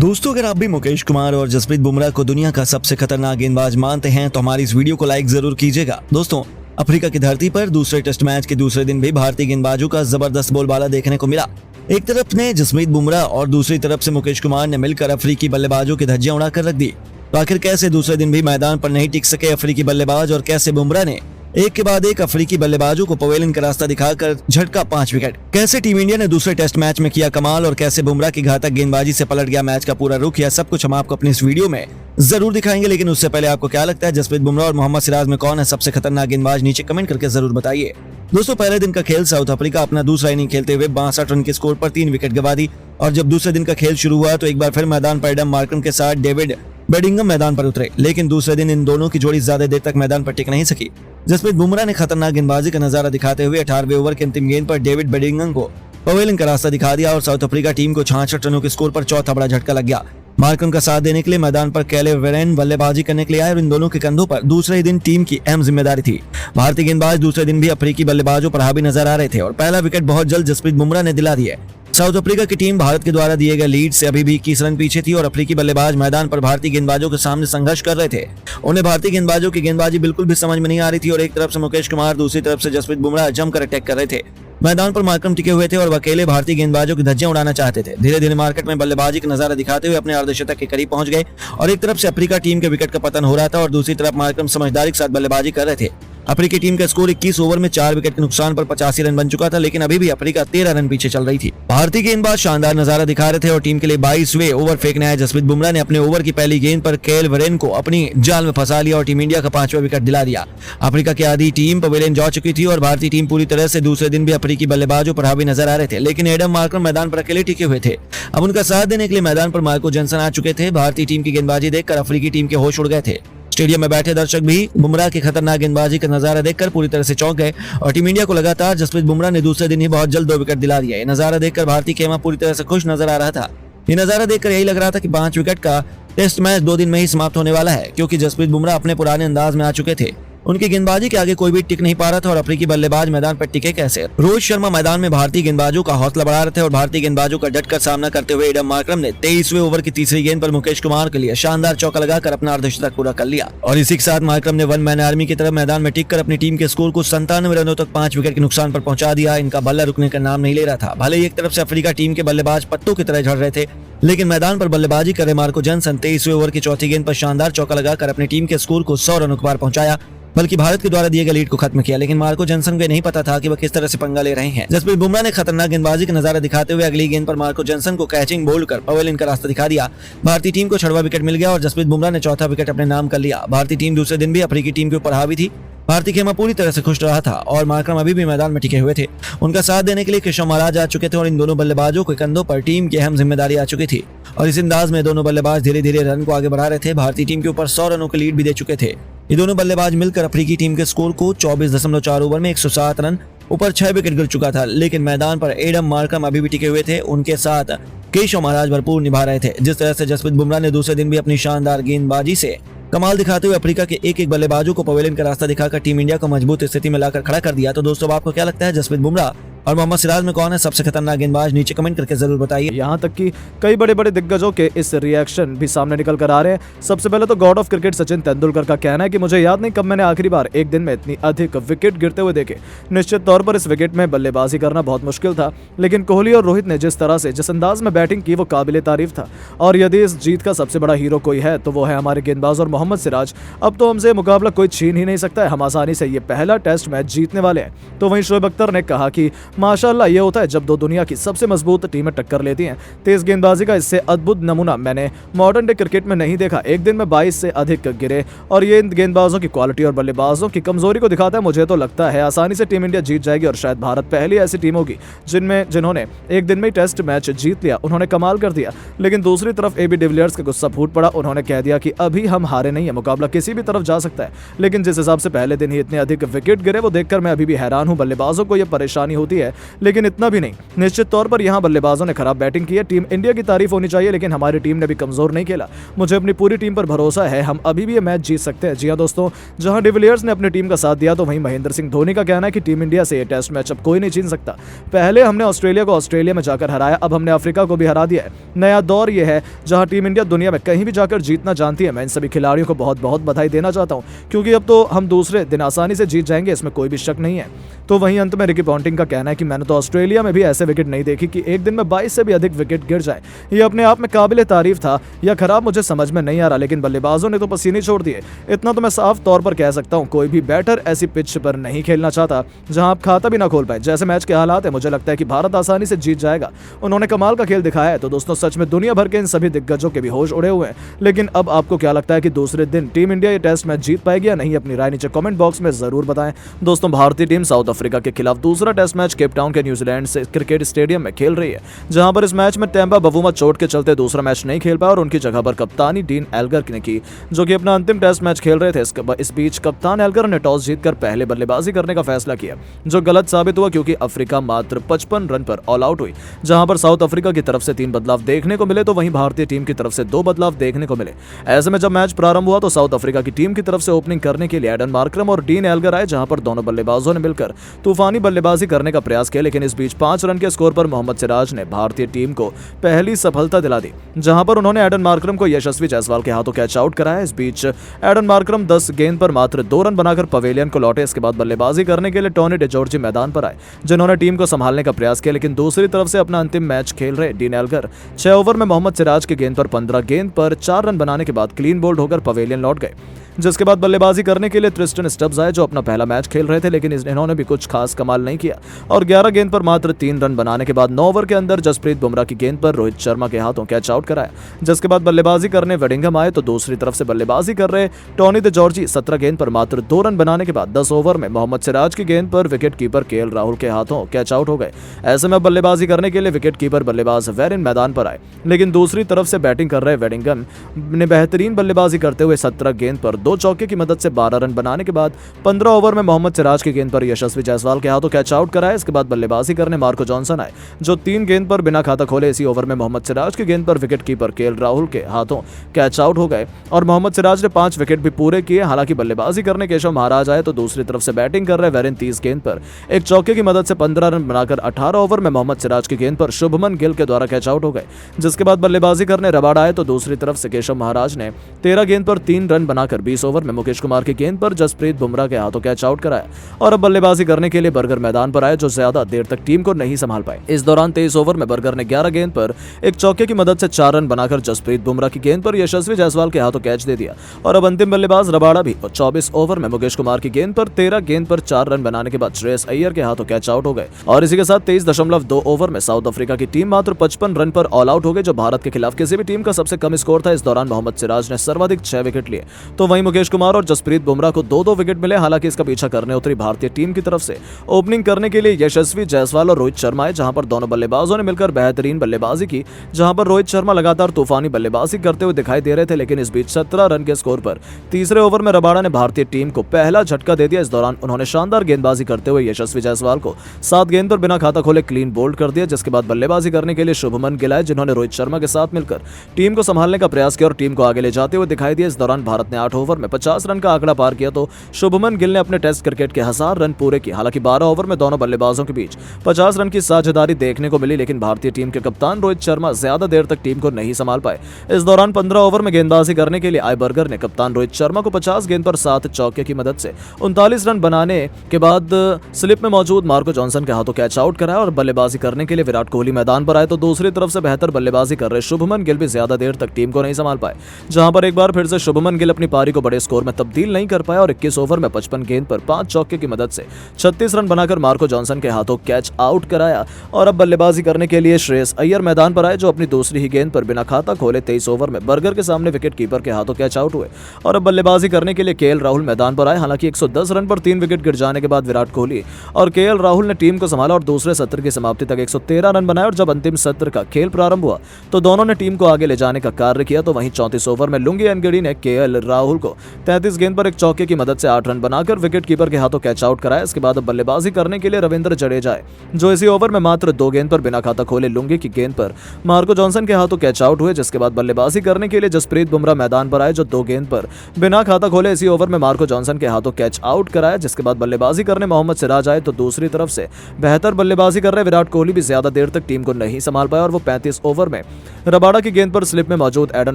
दोस्तों, अगर आप भी मुकेश कुमार और जसप्रीत बुमराह को दुनिया का सबसे खतरनाक गेंदबाज मानते हैं तो हमारी इस वीडियो को लाइक जरूर कीजिएगा। दोस्तों, अफ्रीका की धरती पर दूसरे टेस्ट मैच के दूसरे दिन भी भारतीय गेंदबाजों का जबरदस्त बोलबाला देखने को मिला। एक तरफ ने जसप्रीत बुमराह और दूसरी तरफ से मुकेश कुमार ने मिलकर अफ्रीकी बल्लेबाजों की धज्जियां उड़ाकर रख दी। तो आखिर कैसे दूसरे दिन भी मैदान पर नहीं टिक सके अफ्रीकी बल्लेबाज और कैसे बुमराह ने एक के बाद एक अफ्रीकी बल्लेबाजों को पवेलियन का रास्ता दिखाकर झटका 5 विकेट। कैसे टीम इंडिया ने दूसरे टेस्ट मैच में किया कमाल और कैसे बुमराह की घातक गेंदबाजी से पलट गया मैच का पूरा रुख, यह सब कुछ हम आपको अपनी इस वीडियो में जरूर दिखाएंगे। लेकिन उससे पहले आपको क्या लगता है, जसप्रीत बुमराह और मोहम्मद सिराज में कौन है सबसे खतरनाक गेंदबाज? नीचे कमेंट करके जरूर बताइए। दोस्तों, पहले दिन का खेल साउथ अफ्रीका अपना दूसरा इनिंग खेलते हुए 62 रन के स्कोर पर 3 विकेट गंवा दी और जब दूसरे दिन का खेल शुरू हुआ तो एक बार फिर मैदान पर एडम मार्करम के साथ डेविड बेडिंगम मैदान पर उतरे। लेकिन दूसरे दिन इन दोनों की जोड़ी ज्यादा देर तक मैदान पर टिक नहीं सकी। जसप्रीत बुमराह ने खतरनाक गेंदबाजी का नजारा दिखाते हुए 18वें ओवर के अंतिम गेंद पर डेविड बेडिंगम को पवेलियन का रास्ता दिखा दिया और साउथ अफ्रीका टीम को 66 रनों के स्कोर पर चौथा बड़ा झटका लग गया। मार्करम का साथ देने के लिए मैदान पर कैले वेरेन बल्लेबाजी करने के लिए आए और इन दोनों के कंधों पर दूसरे ही दिन टीम की अहम जिम्मेदारी थी। भारतीय गेंदबाज दूसरे दिन भी अफ्रीकी बल्लेबाजों पर हावी नजर आ रहे थे और पहला विकेट बहुत जल्द जसप्रीत बुमराह ने दिला दिया। साउथ अफ्रीका की टीम भारत के द्वारा दिए गए लीड से अभी भी 21 रन पीछे थी और अफ्रीकी बल्लेबाज मैदान पर भारतीय गेंदबाजों के सामने संघर्ष कर रहे थे। उन्हें भारतीय गेंदबाजों की गेंदबाजी बिल्कुल भी समझ में नहीं आ रही थी और एक तरफ से मुकेश कुमार, दूसरी तरफ से जसप्रीत बुमराह जमकर अटैक कर रहे थे। मैदान पर मार्करम टिके हुए थे और अकेले भारतीय गेंदबाजों की धज्जियां उड़ाना चाहते थे। धीरे धीरे मार्केट में बल्लेबाजी का नजारा दिखाते हुए अपने अर्धशतक के करीब पहुंच गए और एक तरफ से अफ्रीका टीम के विकेट का पतन हो रहा था और दूसरी तरफ मार्करम समझदारी के साथ बल्लेबाजी कर रहे थे। अफ्रीकी टीम का स्कोर 21 ओवर में 4 विकेट के नुकसान पर 85 रन बन चुका था, लेकिन अभी भी अफ्रीका 13 रन पीछे चल रही थी। भारतीय गेंदबाज शानदार नजारा दिखा रहे थे और टीम के लिए 22वें ओवर फेंकने आए जसप्रीत बुमराह ने अपने ओवर की पहली गेंद पर कैल वेरेन को अपनी जाल में फंसा लिया और टीम इंडिया का 5वां विकेट दिला दिया। अफ्रीका की आधी टीम पवेलियन जा चुकी थी और भारतीय टीम पूरी तरह से दूसरे दिन भी अफ्रीकी बल्लेबाजों पर हावी नजर आ रहे थे, लेकिन एडम मार्करम मैदान पर अकेले टिके हुए थे। अब उनका साथ देने के लिए मैदान पर मार्को जॉनसन आ चुके थे। भारतीय टीम की गेंदबाजी देखकर अफ्रीकी टीम के होश उड़ गए थे। स्टेडियम में बैठे दर्शक भी बुमराह की खतरनाक गेंदबाजी का नजारा देखकर पूरी तरह से चौंक गए और टीम इंडिया को लगातार जसप्रीत बुमराह ने दूसरे दिन ही बहुत जल्द 2 विकेट दिला दिया। ये नजारा देखकर भारतीय खेमा पूरी तरह से खुश नजर आ रहा था। ये नजारा देखकर यही लग रहा था कि 5 विकेट का टेस्ट मैच 2 दिन में ही समाप्त होने वाला है, क्योंकि जसप्रीत बुमराह अपने पुराने अंदाज में आ चुके थे। उनकी गेंदबाजी के आगे कोई भी टिक नहीं पा रहा था और अफ्रीकी बल्लेबाज मैदान पर टिके कैसे? रोहित शर्मा मैदान में भारतीय गेंदबाजों का हौसला बढ़ा रहे थे और भारतीय गेंदबाजों का डटकर सामना करते हुए एडम मार्करम ने 23वें ओवर की तीसरी गेंद पर मुकेश कुमार के लिए शानदार चौका लगाकर अपना अर्धशतक पूरा कर लिया और इसी के साथ मार्करम ने वन मैन आर्मी की तरफ मैदान में टिककर अपनी टीम के स्कोर को 97 रनों तक 5 विकेट के नुकसान पर पहुंचा दिया। इनका बल्ला रुकने का नाम नहीं ले रहा था। भले ही एक तरफ से अफ्रीका टीम के बल्लेबाज पत्तों की तरह झड़ रहे थे, लेकिन मैदान पर बल्लेबाजी कर रहे मार्को जॉनसन 23वें ओवर की चौथी गेंद पर शानदार चौका लगाकर अपनी टीम के स्कोर को 100 रनों के पार पहुंचाया, बल्कि भारत के द्वारा दिए गए लीड को खत्म किया। लेकिन मार्को जॉनसन को नहीं पता था कि वह किस तरह से पंगा ले रहे हैं। जसप्रीत बुमराह ने खतरनाक गेंदबाजी का नजारा दिखाते हुए अगली गेंद पर मार्को जॉनसन को कैचिंग बोल्ड कर पवेलियन का रास्ता दिखा दिया। भारतीय टीम को 6वां विकेट मिल गया और जसप्रीत बुमराह ने 4था विकेट अपने नाम कर लिया। भारतीय टीम दूसरे दिन भी अफ्रीकी टीम के ऊपर हावी थी। भारतीय खेमा पूरी तरह से खुश रहा था और मार्करम अभी भी मैदान में टिके हुए थे। उनका साथ देने के लिए केशव महाराज आ चुके थे और इन दोनों बल्लेबाजों के कंधों पर टीम की अहम जिम्मेदारी आ चुकी थी और इस अंदाज में दोनों बल्लेबाज धीरे धीरे रन को आगे बढ़ा रहे थे। भारतीय टीम के ऊपर 100 रनों की लीड भी दे चुके थे। ये दोनों बल्लेबाज मिलकर अफ्रीकी टीम के स्कोर को 24.4 ओवर में 107 रन ऊपर 6 विकेट गिर चुका था, लेकिन मैदान पर एडम मार्करम अभी भी टिके हुए थे। उनके साथ केशव महाराज भरपूर निभा रहे थे। जिस तरह से जसप्रीत बुमराह ने दूसरे दिन भी अपनी शानदार गेंदबाजी से कमाल दिखाते हुए अफ्रीका के एक बल्लेबाजों को पवेलियन का रास्ता दिखाकर टीम इंडिया को मजबूत स्थिति में लाकर खड़ा कर दिया। तो दोस्तों, आपको क्या लगता है, जसप्रीत बुमराह और मोहम्मद सिराज में कौन है सबसे खतरनाक गेंदबाज? नीचे कमेंट करके जरूर बताइए। यहाँ तक कि कई बड़े बड़े दिग्गजों के इस रिएक्शन भी सामने निकल कर आ रहे हैं। सबसे पहले तो God of cricket Sachin Tendulkar का कहना है कि मुझे याद नहीं कब मैंने आखिरी बार एक दिन में इतनी अधिक विकेट गिरते हुए देखे। निश्चित तौर पर इस विकेट में बल्लेबाजी करना बहुत मुश्किल था, लेकिन कोहली और रोहित ने जिस तरह से जिस अंदाज में बैटिंग की वो काबिले तारीफ था। और यदि इस जीत का सबसे बड़ा हीरो कोई है तो वो है हमारे गेंदबाज और मोहम्मद सिराज। अब तो हमसे मुकाबला कोई छीन ही नहीं सकता है। हम आसानी से ये पहला टेस्ट मैच जीतने वाले हैं। तो वहीं शोएब अख्तर ने कहा कि माशाल्लाह ये होता है जब दो दुनिया की सबसे मजबूत टीमें टक्कर लेती हैं। तेज गेंदबाजी का इससे अद्भुत नमूना मैंने मॉडर्न डे क्रिकेट में नहीं देखा। एक दिन में 22 से अधिक गिरे और ये गेंदबाजों की क्वालिटी और बल्लेबाजों की कमजोरी को दिखाता है। मुझे तो लगता है आसानी से टीम इंडिया जीत जाएगी और शायद भारत पहली ऐसी टीम होगी जिन्होंने एक दिन में टेस्ट मैच जीत लिया। उन्होंने कमाल कर दिया। लेकिन दूसरी तरफ एबी डिविलियर्स का गुस्सा फूट पड़ा। उन्होंने कह दिया कि अभी हम हारे नहीं है, मुकाबला किसी भी तरफ जा सकता है। लेकिन जिस हिसाब से पहले दिन ही इतने अधिक विकेट गिरे वो देखकर मैं अभी भी हैरान हूं। बल्लेबाजों को यह परेशानी होती है, लेकिन इतना भी नहीं। निश्चित तौर पर यहाँ बल्लेबाजों ने खराब बैटिंग की है। टीम इंडिया की तारीफ होनी चाहिए, लेकिन हमारी टीम ने भी कमजोर नहीं खेला। मुझे अपनी पूरी टीम पर भरोसा है, हम अभी भी ये मैच जीत सकते हैं। जी हाँ दोस्तों, जहां डिविलियर्स ने अपनी टीम का साथ दिया तो वहीं महेंद्र सिंह धोनी का कहना है कि टीम इंडिया से ये टेस्ट मैच अब कोई नहीं छीन सकता। पहले हमने ऑस्ट्रेलिया को ऑस्ट्रेलिया में जाकर हराया, अब हमने अफ्रीका को भी हरा दिया है। नया दौर ये है जहां टीम इंडिया दुनिया में कहीं भी जाकर जीतना जानती है। मैं इन सभी खिलाड़ियों को बहुत बहुत बधाई देना चाहता हूं, क्योंकि अब तो हम दूसरे दिन आसानी से जीत जाएंगे, इसमें कोई भी शक नहीं है। तो वहीं अंत में रिकी पॉन्टिंग का कहना है कि मैंने तो ऑस्ट्रेलिया में भी ऐसे विकेट नहीं देखी कि एक दिन में 22 से भी अधिक विकेट गिर जाए। ये अपने आप में काबिले तारीफ था या खराब मुझे समझ में नहीं आ रहा, लेकिन बल्लेबाजों ने तो पसीने छोड़ दिए। इतना तो मैं साफ तौर पर कह सकता हूं, कोई भी बैटर ऐसी पिच पर नहीं खेलना चाहता जहां आप खाता भी ना खोल पाए। जैसे मैच के हालात है, मुझे लगता है कि भारत आसानी से जीत जाएगा। उन्होंने कमाल का खेल दिखाया है। तो दोस्तों, सच में दुनिया भर के इन सभी दिग्गजों के भी होश उड़े हुए हैं। लेकिन अब आपको क्या लगता है कि दूसरे दिन टीम इंडिया ये टेस्ट मैच जीत पाएगी या नहीं? अपनी राय नीचे कमेंट बॉक्स में जरूर बताएं। दोस्तों, भारतीय टीम साउथ अफ्रीका के खिलाफ दूसरा टेस्ट मैच केप टाउन के न्यूजीलैंड से क्रिकेट स्टेडियम में खेल रही है, जहां पर इस मैच में टेम्बा बवुमा चोट के चलते दूसरा मैच नहीं खेल पाया और उनकी जगह पर कप्तानी डीन एल्गर ने की, जो कि अपना अंतिम टेस्ट मैच खेल रहे थे। इस बीच कप्तान एल्गर ने टॉस जीतकर पहले बल्लेबाजी करने का फैसला किया, जो गलत साबित हुआ क्योंकि अफ्रीका मात्र 55 रन पर ऑल आउट हुई। जहां पर साउथ अफ्रीका की तरफ से 3 बदलाव देखने को मिले तो वहीं भारतीय टीम की तरफ से 2 बदलाव देखने को मिले। ऐसे में जब मैच प्रारंभ हुआ तो साउथ अफ्रीका की टीम की तरफ से ओपनिंग करने के लिए एडन मार्करम और डीन एल्गर आए, जहां पर दोनों बल्लेबाजों ने मिलकर तूफानी बल्लेबाजी करने का प्रयास किया। लेकिन इस बीच 5 रन के स्कोर पर मोहम्मद सिराज ने भारतीय टीम को पहली सफलता दिला दी, जहां पर उन्होंने एडन मार्करम को यशस्वी जायसवाल के हाथों कैच आउट कराया। इस बीच एडन मार्करम 10 गेंद पर मात्र 2 रन बनाकर पवेलियन को लौटे। इसके बाद बल्लेबाजी करने के लिए टोनी डिजॉर्जी मैदान पर आए, जिन्होंने टीम को संभालने का प्रयास किया। लेकिन दूसरी तरफ से अपना अंतिम मैच खेल रहे डीन एल्गर 6 ओवर में मोहम्मद सिराज की गेंद पर 15 गेंद पर 4 रन बनाने के बाद क्लीन बोल्ड होकर पवेलियन लौट गए। जिसके बाद बल्लेबाजी करने के लिए ट्रिस्टन स्टब्स आए, जो अपना पहला मैच खेल रहे थे, लेकिन इन्होंने भी कुछ खास कमाल नहीं किया और 11 गेंद पर मात्र 3 रन बनाने के बाद 9 ओवर के अंदर जसप्रीत बुमराह की गेंद पर रोहित शर्मा के हाथों कैच आउट कराया। जिसके बाद बल्लेबाजी करने वेडिंगम आए तो दूसरी तरफ से बल्लेबाजी कर रहे टोनी डिजॉर्जी 17 गेंद पर मात्र 2 रन बनाने के बाद 10 ओवर में मोहम्मद सिराज की गेंद पर विकेट कीपर केएल राहुल के हाथों कैच आउट हो गए। ऐसे में बल्लेबाजी करने के लिए विकेट कीपर बल्लेबाज वेरिन मैदान पर आए, लेकिन दूसरी तरफ से बैटिंग कर रहे वेडिंगम ने बेहतरीन बल्लेबाजी करते हुए 17 गेंद पर 2 चौके की मदद से 12 रन बनाने के बाद 15 ओवर में मोहम्मद सिराज की गेंद पर यशस्वी जायसवाल के हाथों कैच आउट कराया। इसके बाद बल्लेबाजी करने मार्को जॉनसन आए, जो 3 गेंद पर बिना खाता खोले इसी ओवर में मोहम्मद सिराज की गेंद पर विकेट कीपर केएल राहुल के हाथों कैच आउट हो गए और मोहम्मद सिराज ने 5 विकेट भी पूरे किए। हालांकि बल्लेबाजी करने केशव महाराज आए तो दूसरी तरफ से बैटिंग कर रहे वेरिन 30 गेंद पर एक चौके की मदद से 15 रन बनाकर 18 ओवर में मोहम्मद सिराज की गेंद पर शुभमन गिल के द्वारा कैच आउट हो गए। जिसके बाद बल्लेबाजी करने रबाड़ आए तो दूसरी तरफ से केशव महाराज ने 13 गेंद पर 3 रन बनाकर 20 ओवर में मुकेश कुमार की गेंद पर जसप्रीत बुमराह के हाथों कैच आउट कराया और अब बल्लेबाजी करने के लिए बर्गर मैदान पर आए, जो ज्यादा देर तक टीम को नहीं संभाल पाए। इस दौरान 23 ओवर में बर्गर ने 11 गेंद पर एक चौके की मदद से 4 रन बनाकर जसप्रीत बुमराह की गेंद पर यशस्वी जायसवाल के हाथों कैच दे दिया और अब अंतिम बल्लेबाज रबाड़ा भी 24 ओवर में मुकेश कुमार की गेंद पर 13 गेंद पर 4 रन बनाने के बाद श्रेयस अय्यर के हाथों कैच आउट हो गए और इसी के साथ 23.2 ओवर में साउथ अफ्रीका की टीम मात्र 55 रन पर ऑल आउट हो गई, जो भारत के खिलाफ किसी भी टीम का सबसे कम स्कोर था। इस दौरान मोहम्मद सिराज ने सर्वाधिक 6 विकेट लिए तो वहीं मुकेश कुमार और जसप्रीत बुमराह को 2-2 विकेट मिले। हालांकि इसका पीछा करने उतरी भारतीय टीम की तरफ से ओपनिंग करने के लिए यशस्वी जायसवाल और रोहित शर्मा आए, जहां पर दोनों बल्लेबाजों ने मिलकर बेहतरीन बल्लेबाजी की। जहां पर रोहित शर्मा लगातार तूफानी बल्लेबाजी करते हुए दिखाई दे रहे थे, लेकिन इस बीच 17 रन के स्कोर पर तीसरे ओवर में रबाड़ा ने भारतीय टीम को पहला झटका दे दिया। इस दौरान उन्होंने शानदार गेंदबाजी करते हुए यशस्वी जायसवाल को 7 गेंद पर बिना खाता खोले क्लीन बोल्ड कर दिया। जिसके बाद बल्लेबाजी करने के लिए शुभमन गिल आए, जिन्होंने रोहित शर्मा के साथ मिलकर टीम को संभालने का प्रयास किया और टीम को आगे ले जाते हुए दिखाई दिया। इस दौरान भारत ने 8 ओवर में 50 रन का आंकड़ा पार किया तो शुभमन गिल ने अपने टेस्ट क्रिकेट के 1000 रन पूरे किए। हालांकि 12 ओवर में दोनों बल्लेबाजों के बीच 50 रन की साझेदारी देखने को मिली, लेकिन भारतीय टीम के कप्तान रोहित शर्मा ज्यादा देर तक टीम को नहीं संभाल पाए। इस दौरान 15 ओवर में गेंदबाजी करने के लिए आई बर्गर ने कप्तान रोहित शर्मा को 50 गेंद पर 7 चौके की मदद से 39 रन बनाने के बाद स्लिप में मौजूद मार्को जॉनसन के हाथों कैच आउट कराया और बल्लेबाजी करने के लिए विराट कोहली मैदान पर आए तो दूसरी तरफ से बेहतर बल्लेबाजी कर रहे शुभमन गिल भी ज्यादा देर तक टीम को नहीं संभाल पाए, जहां पर एक बार फिर से शुभमन गिल अपनी पारी को बड़े स्कोर में तब्दील नहीं कर पाए और 21 ओवर में 55 गेंद पर 5 चौके की मदद से 36 रन बनाकर मार्को जॉनसन के हाथों कैच आउट कराया और अब बल्लेबाजी करने के लिए श्रेयस अय्यर मैदान पर आए, जो अपनी दूसरी ही गेंद पर बिना खाता खोले 23 ओवर में बर्गर के सामने विकेट कीपर के हाथों कैच आउट हुए और अब बल्लेबाजी करने के लिए केएल राहुल मैदान पर आए। हालांकि 110 रन पर 3 विकेट गिर जाने के बाद विराट कोहली और केएल राहुल ने टीम को संभाला और दूसरे सत्र की समाप्ति तक 113 रन बनाए और जब अंतिम सत्र का खेल प्रारंभ हुआ तो दोनों ने टीम को आगे ले जाने का कार्य किया। तो वहीं 34 ओवर में लुंगी एनगिडी ने केएल राहुल को 33 गेंद पर एक चौके की मदद से 8 रन बनाकर विकेट कीपर के हाथों कैच आउट कराया। इसके बाद अब बल्लेबाजी करने के लिए रविंद्र रविंद्र जडेजा जो इसी ओवर में मात्र 2 गेंद पर बिना खाता खोले लुंगी की गेंद पर मार्को जॉनसन के हाथों कैच आउट हुए, जिसके बाद बल्लेबाजी करने के लिए जसप्रीत बुमराह मैदान पर आए, जो 2 गेंद पर बिना खाता खोले इसी ओवर में मार्को जॉनसन के हाथों कैच आउट कराया, जिसके बाद बल्लेबाजी करने मोहम्मद सिराज आए, तो दूसरी तरफ से बेहतर बल्लेबाजी कर रहे विराट कोहली भी ज्यादा देर तक टीम को नहीं संभाल पाए और वो 35 ओवर में रबाडा की गेंद पर स्लिप में मौजूद एडन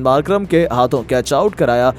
मार्करम के हाथों कैच आउट कराया,